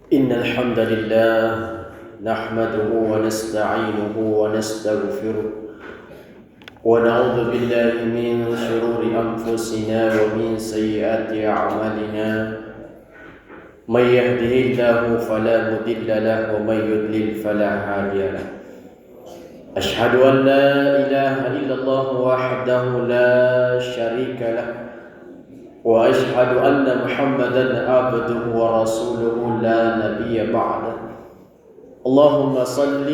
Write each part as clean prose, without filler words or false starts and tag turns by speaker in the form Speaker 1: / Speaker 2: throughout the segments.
Speaker 1: إن الحمد لله نحمده ونستعينه ونستغفره ونعوذ بالله من شرور أنفسنا ومن سيئات أعمالنا من يهده الله فلا مضل له ومن يضلل فلا هادي له أشهد أن لا إله إلا الله وحده لا شريك له وأشهد أن محمدا عبده ورسوله لا نبي بعده اللهم صل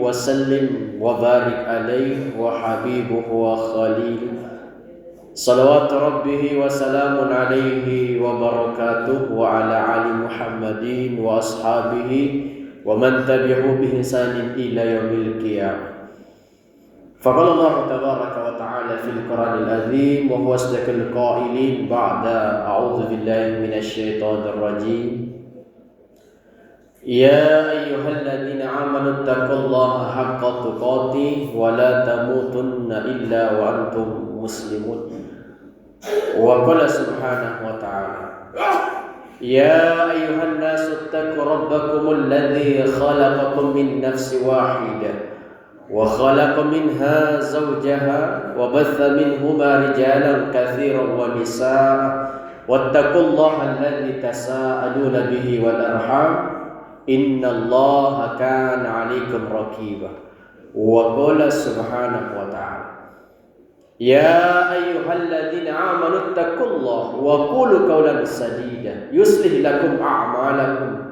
Speaker 1: وسلم وبارك عليه وحبيبه وخليله صلوات ربه وسلام عليه وبركاته وعلى آل محمد وأصحابه ومن تبعه بإحسان إلى يوم القيامة. فقال الله تبارك وتعالى في القرآن العظيم وهو أصدق القائلين بعد أعوذ بالله من الشيطان الرجيم يا أيها الذين آمنوا اتقوا الله حق تقاته ولا تموتن إلا وأنتم مسلمون. وقال سبحانه وتعالى يا أيها الناس اتقوا ربكم الذي خلقكم من نفس واحدة وخلق منها زوجها وبث منهما رجالا كثيرا ونساء واتقوا الله الذي تساءلون به والأرحام إن الله كان عليكم رقيبا. وقال سبحانه وتعالى يا أيها الذين آمنوا اتقوا الله وقولوا قولا سديدا يصلح لكم أعمالكم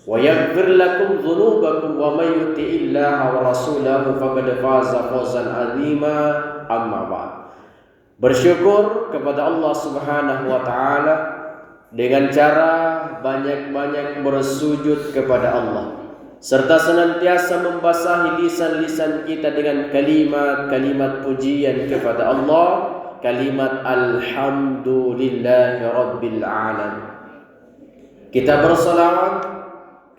Speaker 1: ويغفر لكم ذنوبكم ومن يطع الله ورسوله فقد فاز فوزا عظيما. Amma ba'd. Bersyukur kepada Allah Subhanahu wa taala dengan cara banyak-banyak bersujud kepada Allah serta senantiasa membasahi lisan-lisan kita dengan kalimat-kalimat pujian kepada Allah, kalimat alhamdulillahi rabbil alamin. Kita bersalawat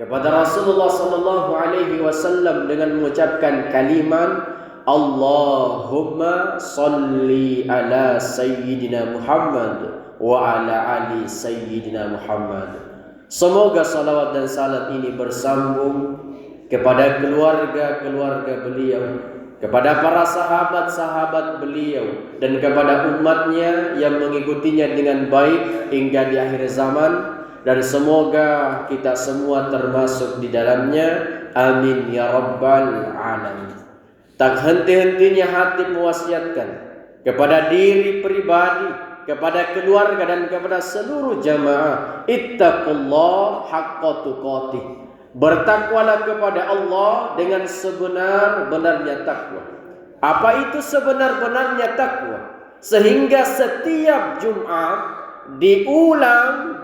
Speaker 1: kepada Rasulullah sallallahu alaihi wasallam dengan mengucapkan kalimat Allahumma salli ala sayyidina Muhammad wa ala ali sayyidina Muhammad. Semoga salawat dan salam ini bersambung kepada keluarga-keluarga beliau, kepada para sahabat-sahabat beliau, dan kepada umatnya yang mengikutinya dengan baik hingga di akhir zaman. Dan semoga kita semua termasuk di dalamnya. Amin ya rabbal alamin. Tak henti-hentinya hati mewasiatkan kepada diri pribadi, kepada keluarga dan kepada seluruh jamaah, ittaqullah haqqa tuqatih. Bertakwalah kepada Allah dengan sebenar-benarnya takwa. Apa itu sebenar-benarnya takwa? Sehingga setiap Jumat diulang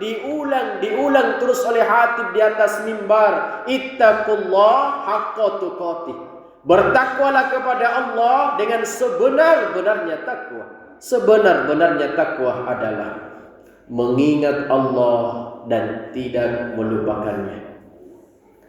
Speaker 1: terus oleh hatib di atas mimbar, ittaqullah haqqa tuqatih. Bertakwalah kepada Allah dengan sebenar-benarnya takwa. Sebenar-benarnya takwa adalah mengingat Allah dan tidak melupakannya,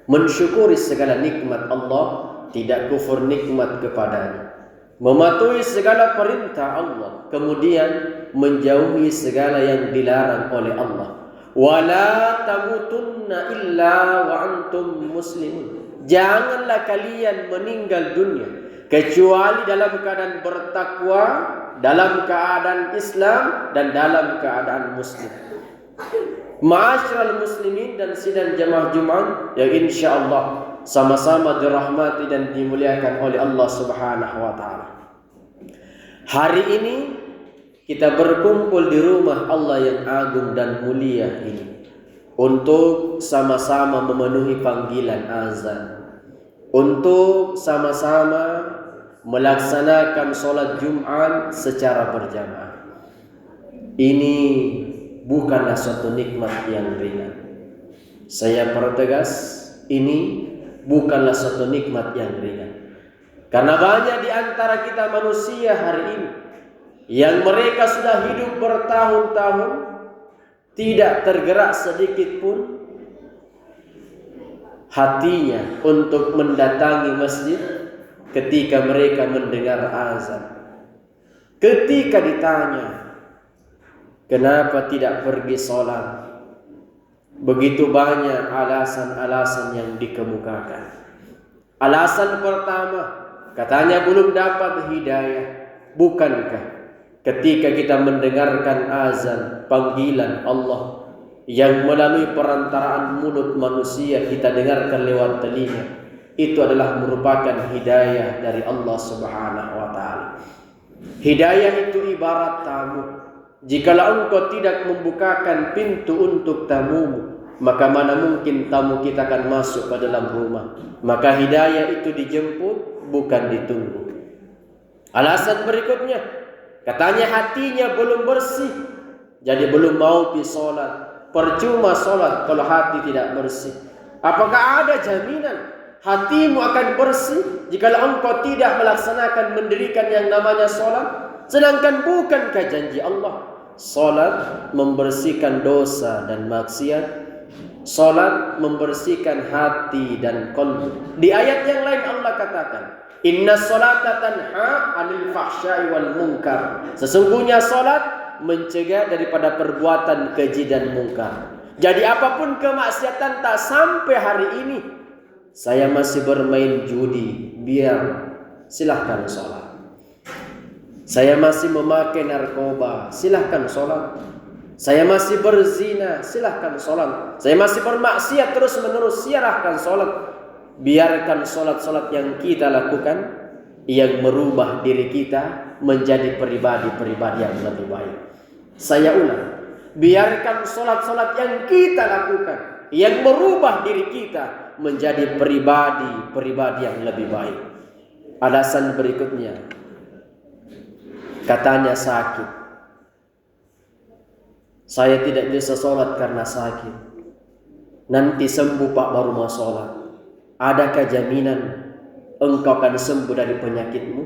Speaker 1: mensyukuri segala nikmat Allah, tidak kufur nikmat kepadanya, mematuhi segala perintah Allah, kemudian menjauhi segala yang dilarang oleh Allah. Wala tamutunna illa wa antum muslimun. Janganlah kalian meninggal dunia kecuali dalam keadaan bertakwa, dalam keadaan Islam dan dalam keadaan muslim. Ma'asyiral muslimin dan sidang jamaah Jumat yang insyaallah sama-sama dirahmati dan dimuliakan oleh Allah Subhanahu wa taala. Hari ini kita berkumpul di rumah Allah yang agung dan mulia ini untuk sama-sama memenuhi panggilan azan, untuk sama-sama melaksanakan sholat Jumat secara berjamaah. Ini bukanlah suatu nikmat yang ringan. Saya pertegas, ini bukanlah suatu nikmat yang ringan. Karena banyak di antara kita manusia hari ini yang mereka sudah hidup bertahun-tahun tidak tergerak sedikit pun hatinya untuk mendatangi masjid ketika mereka mendengar azan. Ketika ditanya, kenapa tidak pergi sholat? Begitu banyak alasan-alasan yang dikemukakan. Alasan pertama, katanya belum dapat hidayah. Bukankah ketika kita mendengarkan azan, panggilan Allah yang melalui perantaraan mulut manusia kita dengarkan lewat telinga, itu adalah merupakan hidayah dari Allah Subhanahu wa taala. Hidayah itu ibarat tamu. Jikalau engkau tidak membukakan pintu untuk tamumu, maka mana mungkin tamu kita akan masuk ke dalam rumah. Maka hidayah itu dijemput, bukan ditunggu. Alasan berikutnya, katanya hatinya belum bersih, jadi belum mau pergi sholat. Percuma sholat kalau hati tidak bersih. Apakah ada jaminan hatimu akan bersih jika engkau tidak melaksanakan mendirikan yang namanya sholat? Sedangkan bukankah janji Allah, sholat membersihkan dosa dan maksiat, sholat membersihkan hati dan qalbi. Di ayat yang lain Allah katakan, inna sholata tanha anil fahsyai wal munkar. Sesungguhnya sholat mencegah daripada perbuatan keji dan mungkar. Jadi apapun kemaksiatan, tak sampai hari ini saya masih bermain judi, biar silahkan sholat. Saya masih memakai narkoba, silahkan sholat. Saya masih berzina, silahkan sholat. Saya masih bermaksiat terus menerus, silahkan sholat. Biarkan sholat-sholat yang kita lakukan yang merubah diri kita menjadi pribadi-pribadi yang lebih baik. Saya ulang, biarkan sholat-sholat yang kita lakukan yang merubah diri kita menjadi pribadi-pribadi yang lebih baik. Alasan berikutnya, katanya sakit. Saya tidak bisa sholat karena sakit. Nanti sembuh Pak baru mau sholat. Adakah jaminan engkau akan sembuh dari penyakitmu?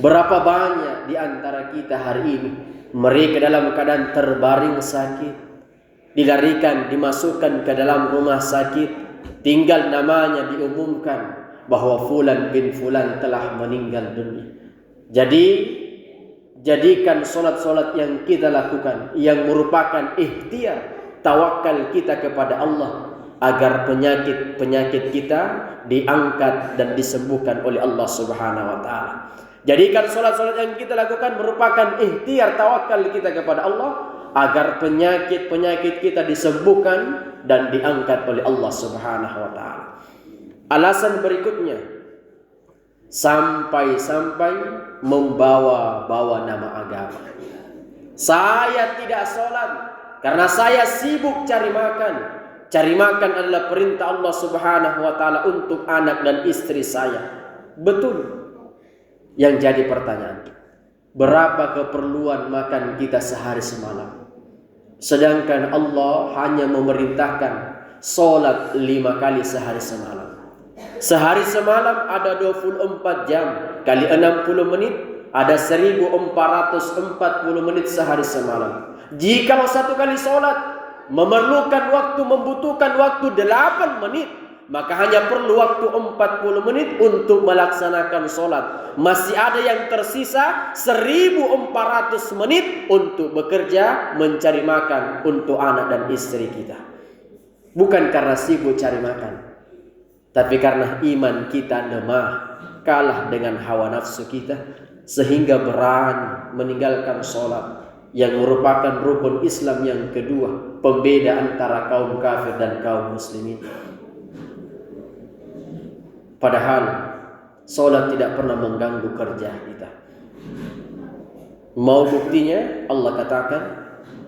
Speaker 1: Berapa banyak di antara kita hari ini mereka dalam keadaan terbaring sakit, dilarikan, dimasukkan ke dalam rumah sakit, tinggal namanya diumumkan bahwa fulan bin fulan telah meninggal dunia. Jadi jadikan solat-solat yang kita lakukan yang merupakan ikhtiar, tawakal kita kepada Allah, agar penyakit-penyakit kita diangkat dan disembuhkan oleh Allah Subhanahu wa taala. Jadikan solat-solat yang kita lakukan merupakan ikhtiar, tawakal kita kepada Allah, agar penyakit-penyakit kita disembuhkan dan diangkat oleh Allah Subhanahu wa taala. Alasan berikutnya, sampai-sampai membawa-bawa nama agama. Saya tidak sholat karena saya sibuk cari makan. Cari makan adalah perintah Allah Subhanahu wa taala untuk anak dan istri saya. Betul. Yang jadi pertanyaan, berapa keperluan makan kita sehari semalam? Sedangkan Allah hanya memerintahkan sholat 5 kali sehari semalam. Sehari semalam ada 24 jam kali 60 menit, ada 1440 menit sehari semalam. Jikalau satu kali sholat memerlukan waktu, membutuhkan waktu 8 menit, maka hanya perlu waktu 40 menit untuk melaksanakan sholat. Masih ada yang tersisa 1400 menit untuk bekerja, mencari makan untuk anak dan istri kita. Bukan karena sibuk cari makan, tapi karena iman kita lemah, kalah dengan hawa nafsu kita, sehingga berani meninggalkan sholat yang merupakan rukun Islam yang kedua, pembeda antara kaum kafir dan kaum muslimin. Padahal sholat tidak pernah mengganggu kerja kita. Mau buktinya? Allah katakan,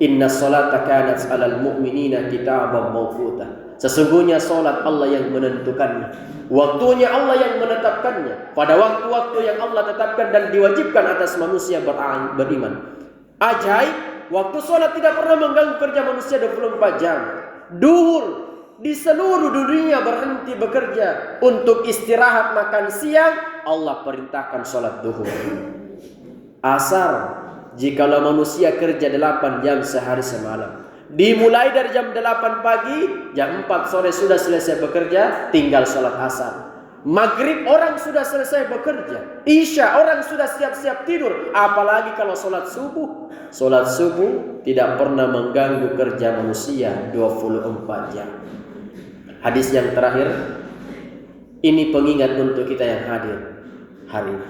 Speaker 1: inna sholata kanat 'alal mu'minina kitaban mawquta. Sesungguhnya sholat Allah yang menentukannya, waktunya Allah yang menetapkannya, pada waktu-waktu yang Allah tetapkan dan diwajibkan atas manusia beriman. Ajaib, waktu sholat tidak pernah mengganggu kerja manusia 24 jam. Duhur, di seluruh dunia berhenti bekerja untuk istirahat makan siang, Allah perintahkan sholat duhur. Asar, jikalau manusia kerja 8 jam sehari semalam, dimulai dari jam 8 pagi, jam 4 sore sudah selesai bekerja, tinggal sholat asar. Maghrib orang sudah selesai bekerja. Isya orang sudah siap-siap tidur. Apalagi kalau sholat subuh. Sholat subuh tidak pernah mengganggu kerja manusia 24 jam. Hadis yang terakhir, ini pengingat untuk kita yang hadir hari ini.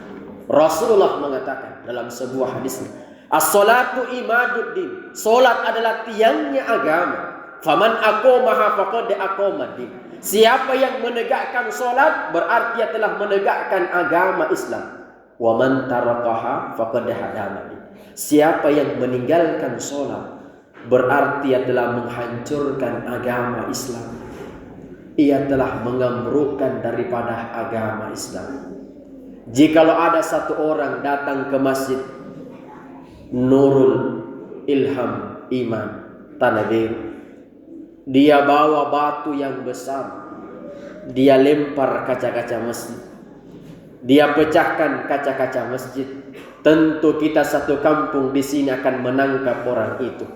Speaker 1: Rasulullah mengatakan dalam sebuah hadisnya, as-salatu imaduddin. Salat adalah tiangnya agama. Faman aqamaha faqad aqamaddin. Siapa yang menegakkan salat berarti dia telah menegakkan agama Islam. Wa man tarakaha faqad hadamaddin. Siapa yang meninggalkan salat berarti dia telah menghancurkan agama Islam. Ia telah mengamrukkan daripada agama Islam. Jikalau ada satu orang datang ke masjid Nurul Ilham Iman Tanah Biru, dia bawa batu yang besar, dia lempar kaca-kaca masjid, dia pecahkan kaca-kaca masjid, tentu kita satu kampung di sini akan menangkap orang itu.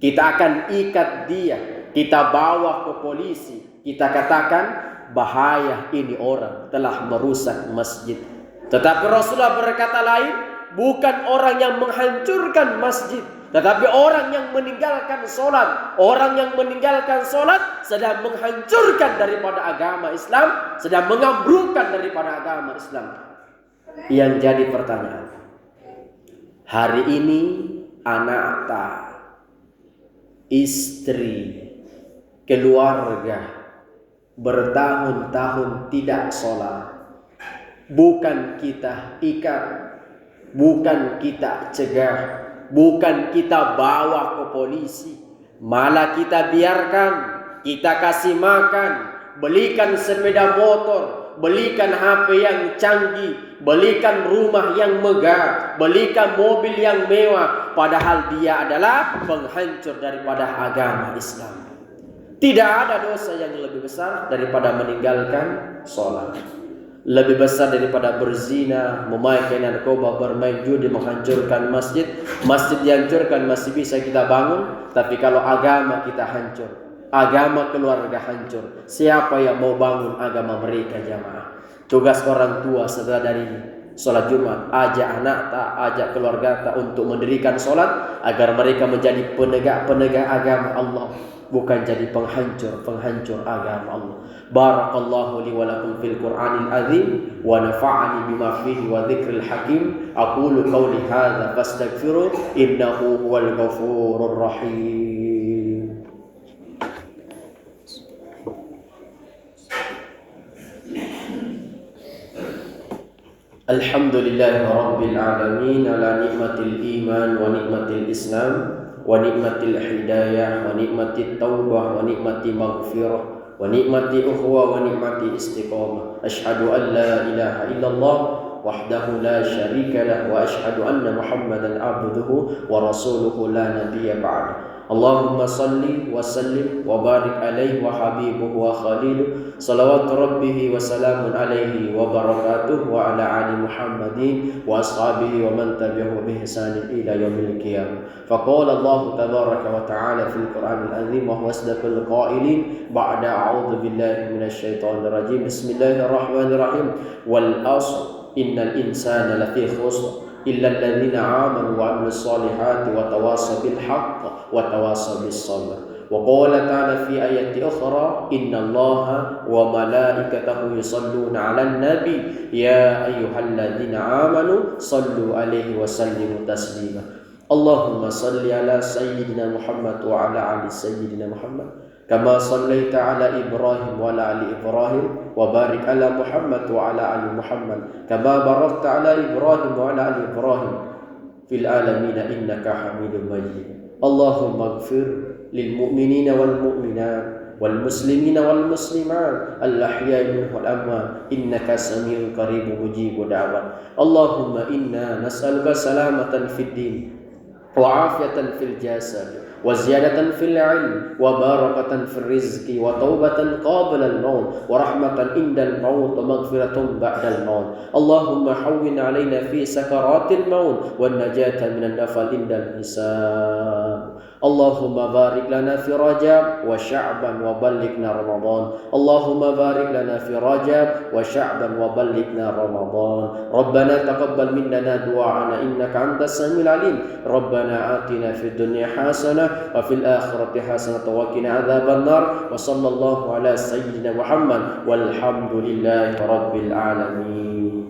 Speaker 1: Kita akan ikat dia, kita bawa ke polisi, kita katakan bahaya ini orang telah merusak masjid. Tetapi Rasulullah berkata lain, bukan orang yang menghancurkan masjid, tetapi orang yang meninggalkan sholat. Orang yang meninggalkan sholat sedang menghancurkan daripada agama Islam, sedang mengambrukkan daripada agama Islam. Yang jadi pertanyaan, hari ini anak tak, istri, keluarga bertahun-tahun tidak sholat. Bukan kita ikat, bukan kita cegah, bukan kita bawa ke polisi, malah kita biarkan, kita kasih makan, belikan sepeda motor, belikan HP yang canggih, belikan rumah yang megah, belikan mobil yang mewah, padahal dia adalah penghancur daripada agama Islam. Tidak ada dosa yang lebih besar daripada meninggalkan sholat. Lebih besar daripada berzina, memakai narkoba, bermain judi, menghancurkan masjid. Masjid dihancurkan masih bisa kita bangun, tapi kalau agama kita hancur, agama keluarga hancur, siapa yang mau bangun agama mereka jamaah? Tugas orang tua setelah dari sholat Jumat, ajak anak tak, ajak keluarga tak untuk mendirikan sholat agar mereka menjadi penegak agama Allah, bukan jadi penghancur agama Allah. Barakallahu li wa lakum fil Qur'anil azim wa nafa'ani bima fihi wa dzikril hakim. Aqulu qawli hadza fastaghfiru innahu huwal ghafurur rahim. Alhamdulillahi rabbil alamin ala nikmatil iman wa nikmatil islam wa nikmatil hidayah wa nikmatit taubah wa nikmati maghfirah wa nikmati ukhwa wa nikmati istiqamah. Asyhadu an la ilaha illallah wahdahu la syarika lah wa asyhadu anna Muhammadan abduhu wa rasuluhu la nabiyya ba'da. Allahumma salli wa sallim wa barik alaihi wa habibuhu wa khaliluh, salawatu rabbihi wa salamun alaihi wa barakatuh wa ala ali Muhammadin wa ashabihi wa man tabi'ahu bi ihsanin ila yaumil qiyamah. Faqala Allah tabaraka wa ta'ala fil Qur'anil azim wa huwa asdaqul qailin ba'da a'udzu billahi minasy syaithanir rajim. Bismillahirrahmanirrahim. Wal 'ashr innal insana lafi khusr illa alladhina amanu wa 'amilus solihati wa tawasaw bil haqq wa tawasaw bis sabr. Wa qala ta'ala fi ayati ukhra innallaha wa malaikatahu yusalluna 'alan nabi ya ayyuhalladzina amanu sallu 'alaihi wa sallimu taslima. Allahumma salli ala sayyidina Muhammad wa ala ali sayyidina Muhammad kama sallaita ala Ibrahim wa ala ali Ibrahim wa barik ala Muhammad wa ala ali Muhammad kama barakta ala Ibrahim wa ala ali Ibrahim fil alamin innaka Hamidum Majid. Allahumma ighfir lil mu'minina wal mu'minat wal muslimina wal muslimat al ahya'i minhum wal amwat innaka samiun qaribun mujibud da'wat. Allahumma inna nas'aluka salamatan fid din wa afiyatan fil jasad wa ziyadatan fil ilm wa barakatan fil rizqi wa taubatan qabla al maut wa rahmatan indal maut wa maghfiratan ba'dal maut. Allahumma hawwin alaina fi sakaratil maut wa najatan minan nafal indal hisab. اللهم بارك لنا في رجب وشعبان وبلغنا رمضان اللهم بارك لنا في رجب وشعبان وبلغنا رمضان ربنا تقبل منا دعاءنا إنك أنت السميع العليم ربنا آتنا في الدنيا حسنة وفي الآخرة حسنة وقنا عذاب النار وصلى الله على سيدنا محمد والحمد لله رب العالمين.